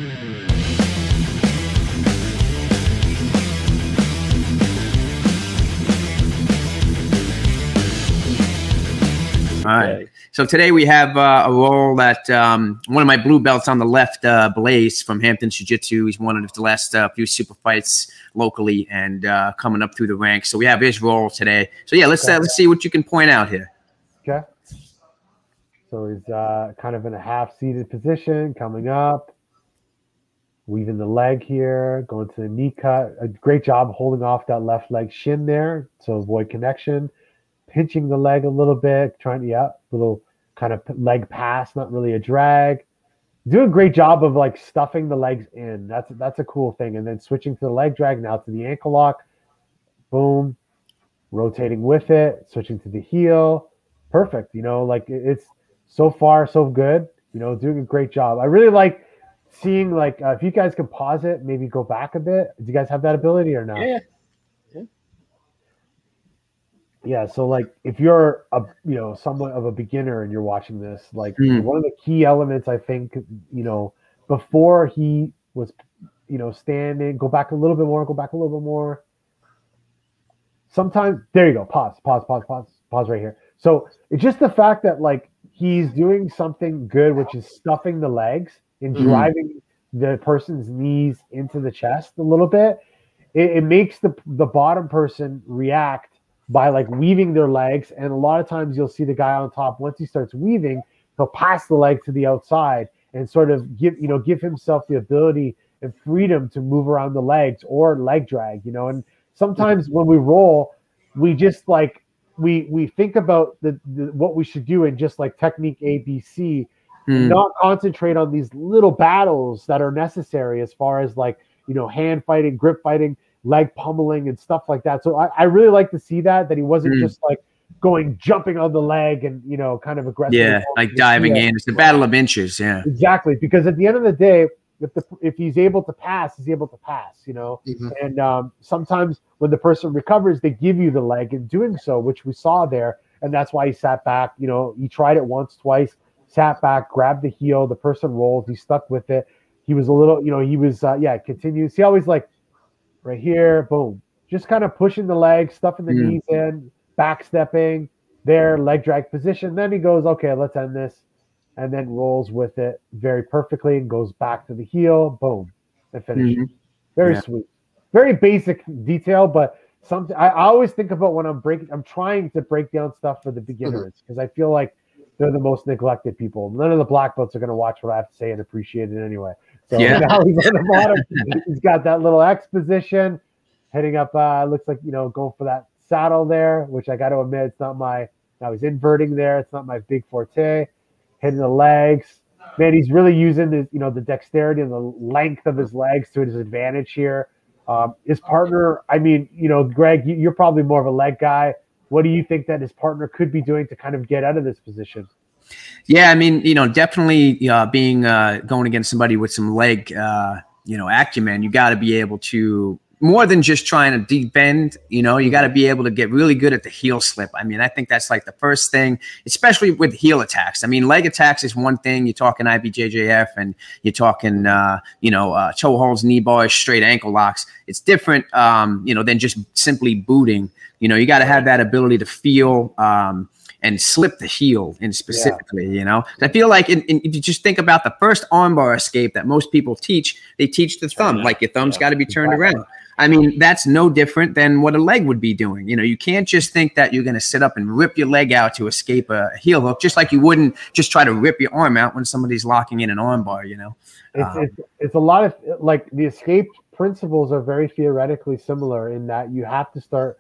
All right. So today we have a roll that one of my blue belts on the left, Blaze from Hampton Jiu-Jitsu. He's won of the last few super fights locally and coming up through the ranks. So we have his roll today. So yeah, let's see what you can point out here. Okay. So he's kind of in a half-seated position, coming up, weaving the leg here, going to the knee cut. A great job holding off that left leg shin there to avoid connection. Pinching the leg a little bit, trying to, little kind of leg pass, not really a drag. Do a great job of like stuffing the legs in. That's a cool thing. And then switching to the leg drag, now to the ankle lock. Boom. Rotating with it, switching to the heel. Perfect. You know, like it's so far so good. You know, doing a great job. I really like seeing like if you guys can pause it, maybe go back a bit. Do you guys have that ability or not? Yeah. Yeah, so like if you're somewhat of a beginner and you're watching this, like one of the key elements I think, before he was, standing, go back a little bit more. Sometimes there you go. Pause right here. So it's just the fact that like he's doing something good, which is stuffing the legs and driving the person's knees into the chest a little bit. It makes the bottom person react by like weaving their legs. And a lot of times you'll see the guy on top, once he starts weaving, he'll pass the leg to the outside and sort of give himself the ability and freedom to move around the legs or leg drag, and sometimes when we roll, we just like, we think about what we should do and just like technique A, B, C, not concentrate on these little battles that are necessary as far as like, hand fighting, grip fighting, leg pummeling and stuff like that. So I really like to see that he wasn't just like jumping on the leg and, kind of aggressive. Yeah, like diving in. It's a battle of inches. Yeah, exactly. Because at the end of the day, if he's able to pass, he's able to pass, And sometimes when the person recovers, they give you the leg in doing so, which we saw there. And that's why he sat back. He tried it once, twice, sat back, grabbed the heel. The person rolled. He stuck with it. He was a little, he was, continue. See how he's like, right here, boom. Just kind of pushing the legs, stuffing the knees in, backstepping there, leg drag position. Then he goes, okay, let's end this. And then rolls with it very perfectly and goes back to the heel, boom, and finishes. Very sweet. Very basic detail, but something I always think about when I'm trying to break down stuff for the beginners because I feel like they're the most neglected people. None of the black belts are going to watch what I have to say and appreciate it anyway. So now he's on the bottom. He's got that little X position, heading up. Looks like going for that saddle there, which I got to admit, it's not my. Now he's inverting there. It's not my big forte. Hitting the legs, man. He's really using the dexterity and the length of his legs to his advantage here. His partner, I mean, Greg, you're probably more of a leg guy. What do you think that his partner could be doing to kind of get out of this position? Yeah, I mean, definitely being going against somebody with some leg, acumen, you got to be able to, more than just trying to defend, you got to be able to get really good at the heel slip. I mean, I think that's like the first thing, especially with heel attacks. I mean, leg attacks is one thing. You're talking IBJJF and you're talking, toe holds, knee bars, straight ankle locks. It's different, than just simply booting. You got to have that ability to feel and slip the heel in specifically, I feel like if you just think about the first armbar escape that most people teach, they teach the thumb, like your thumb's got to be turned around. I mean, that's no different than what a leg would be doing. You can't just think that you're going to sit up and rip your leg out to escape a heel hook, just like you wouldn't just try to rip your arm out when somebody's locking in an armbar, It's a lot of, like, the escape principles are very theoretically similar in that you have to start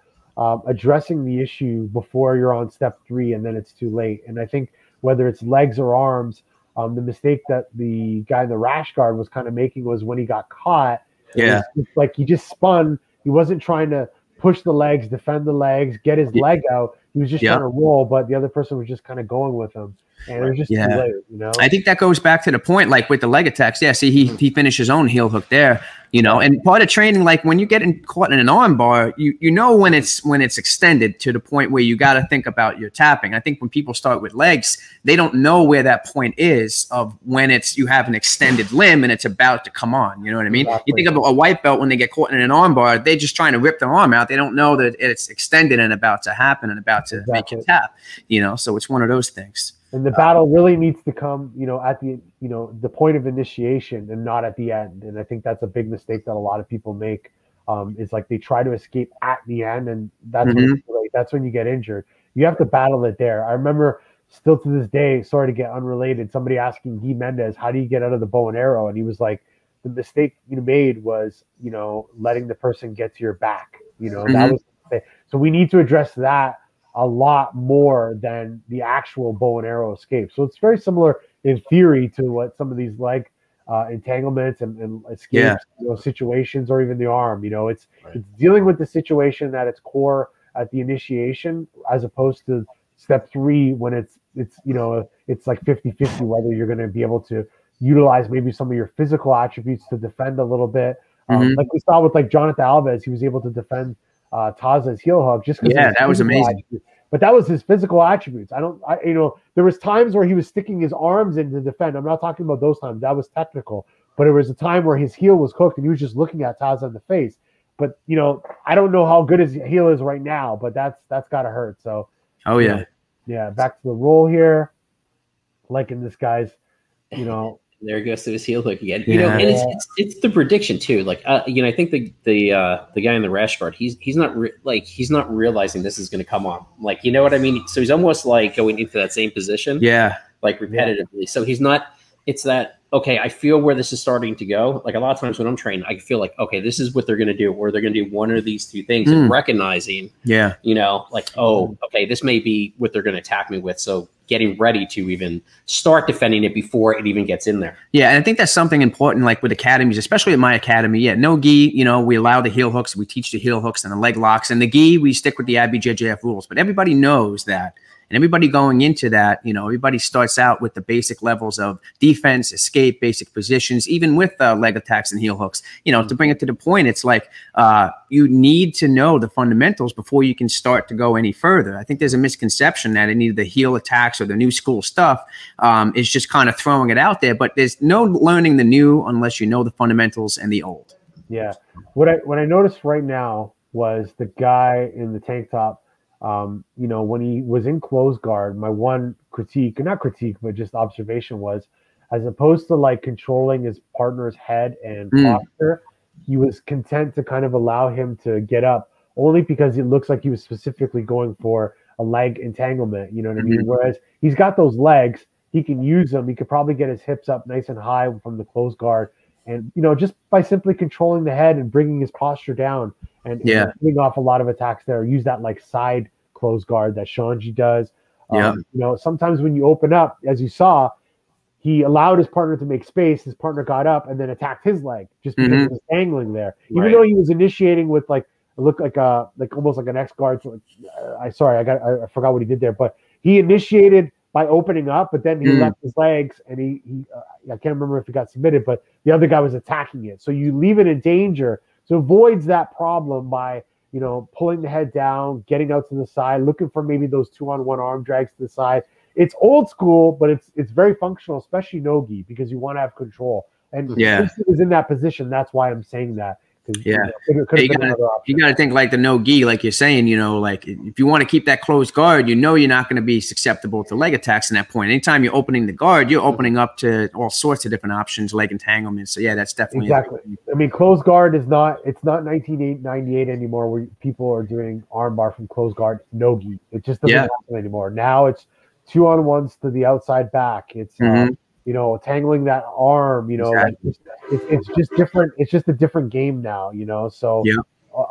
addressing the issue before you're on step 3 and then it's too late. And I think whether it's legs or arms, the mistake that the guy in the rash guard was kind of making was when he got caught, like he just spun. He wasn't trying to push the legs, defend the legs, get his leg out. He was just trying to roll, but the other person was just kind of going with him. and it was just too late, you know. I think that goes back to the point, like with the leg attacks. Yeah, see, he finished his own heel hook there, you know. And part of training, like when you get caught in an arm bar, you know when it's extended to the point where you got to think about your tapping. I think when people start with legs, they don't know where that point is of when you have an extended limb and it's about to come on. You know what I mean? You think of a white belt when they get caught in an arm bar, they're just trying to rip their arm out. They don't know that it's extended and about to happen and about to make you tap. You know, so it's one of those things. And the battle really needs to come, you know, at the point of initiation and not at the end. And I think that's a big mistake that a lot of people make. Is like they try to escape at the end, and that's that's when you get injured. You have to battle it there. I remember still to this day, sorry to get unrelated, somebody asking Guy Mendez, how do you get out of the bow and arrow? And he was like, the mistake you made was, you know, letting the person get to your back. You know, that was the mistake. So we need to address that a lot more than the actual bow and arrow escape. So it's very similar in theory to what some of these leg entanglements and escapes, you know, situations, or even the arm. You know, it's dealing with the situation at its core at the initiation, as opposed to step 3 when it's you know, it's like 50-50 whether you're going to be able to utilize maybe some of your physical attributes to defend a little bit. Like we saw with like Jonathan Alves, he was able to defend Taza's heel hook just because that was amazing. But that was his physical attributes. You know, there was times where he was sticking his arms in to defend. I'm not talking about those times. That was technical. But there was a time where his heel was cooked and he was just looking at Taza in the face. But, you know, I don't know how good his heel is right now, but that's got to hurt. So, yeah, back to the roll here. Liking this guy's, you know. There he goes to his heel hook again. You know, and it's the prediction too. Like, you know, I think the guy in the rash guard, he's not realizing this is going to come on. Like, you know what I mean? So he's almost like going into that same position. Yeah. Like repetitively. So he's not. It's that. Okay, I feel where this is starting to go. Like a lot of times when I'm trained, I feel like, okay, this is what they're going to do, or they're going to do one of these two things, and recognizing, you know, like, oh, okay, this may be what they're going to attack me with. So getting ready to even start defending it before it even gets in there. Yeah, and I think that's something important, like with academies, especially at my academy. Yeah, no gi, you know, we allow the heel hooks, we teach the heel hooks and the leg locks, and the gi, we stick with the IBJJF rules. But everybody knows that. And everybody going into that, you know, everybody starts out with the basic levels of defense, escape, basic positions, even with leg attacks and heel hooks. You know, to bring it to the point, it's like you need to know the fundamentals before you can start to go any further. I think there's a misconception that any of the heel attacks or the new school stuff is just kind of throwing it out there. But there's no learning the new unless you know the fundamentals and the old. Yeah. What I noticed right now was the guy in the tank top. You know, when he was in close guard, my one not critique, but just observation was, as opposed to like controlling his partner's head and posture, he was content to kind of allow him to get up, only because it looks like he was specifically going for a leg entanglement. You know what I mean? Whereas he's got those legs, he can use them. He could probably get his hips up nice and high from the close guard. And, you know, just by simply controlling the head and bringing his posture down and getting off a lot of attacks there, use that like side close guard that Shanji does. You know, sometimes when you open up, as you saw, he allowed his partner to make space. His partner got up and then attacked his leg just because of his angling there. Even though he was initiating with like, it looked like almost like an X guard. So I forgot what he did there, but he initiated by opening up, but then he left his legs and he I can't remember if he got submitted, but the other guy was attacking it. So you leave it in danger. So avoids that problem by, you know, pulling the head down, getting out to the side, looking for maybe those 2-on-1 arm drags to the side. It's old school, but it's very functional, especially no-gi, because you want to have control. And since he was in that position, that's why I'm saying that. You got to think like the no-gi, like you're saying, you know, like if you want to keep that closed guard, you know you're not going to be susceptible to leg attacks in that point. Anytime you're opening the guard, you're opening up to all sorts of different options, leg entanglements. So, yeah, that's definitely. Exactly. I mean, closed guard it's not 1998 anymore where people are doing armbar from closed guard no-gi. It just doesn't happen anymore. Now it's 2-on-1s to the outside back. It's you know, tangling that arm, you know, like it's just different. It's just a different game now, you know. So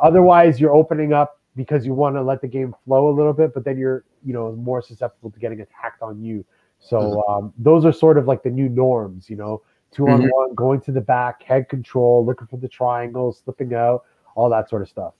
otherwise you're opening up because you want to let the game flow a little bit, but then you're, you know, more susceptible to getting attacked on you. So those are sort of like the new norms, you know, 2-on-1, going to the back, head control, looking for the triangles, slipping out, all that sort of stuff.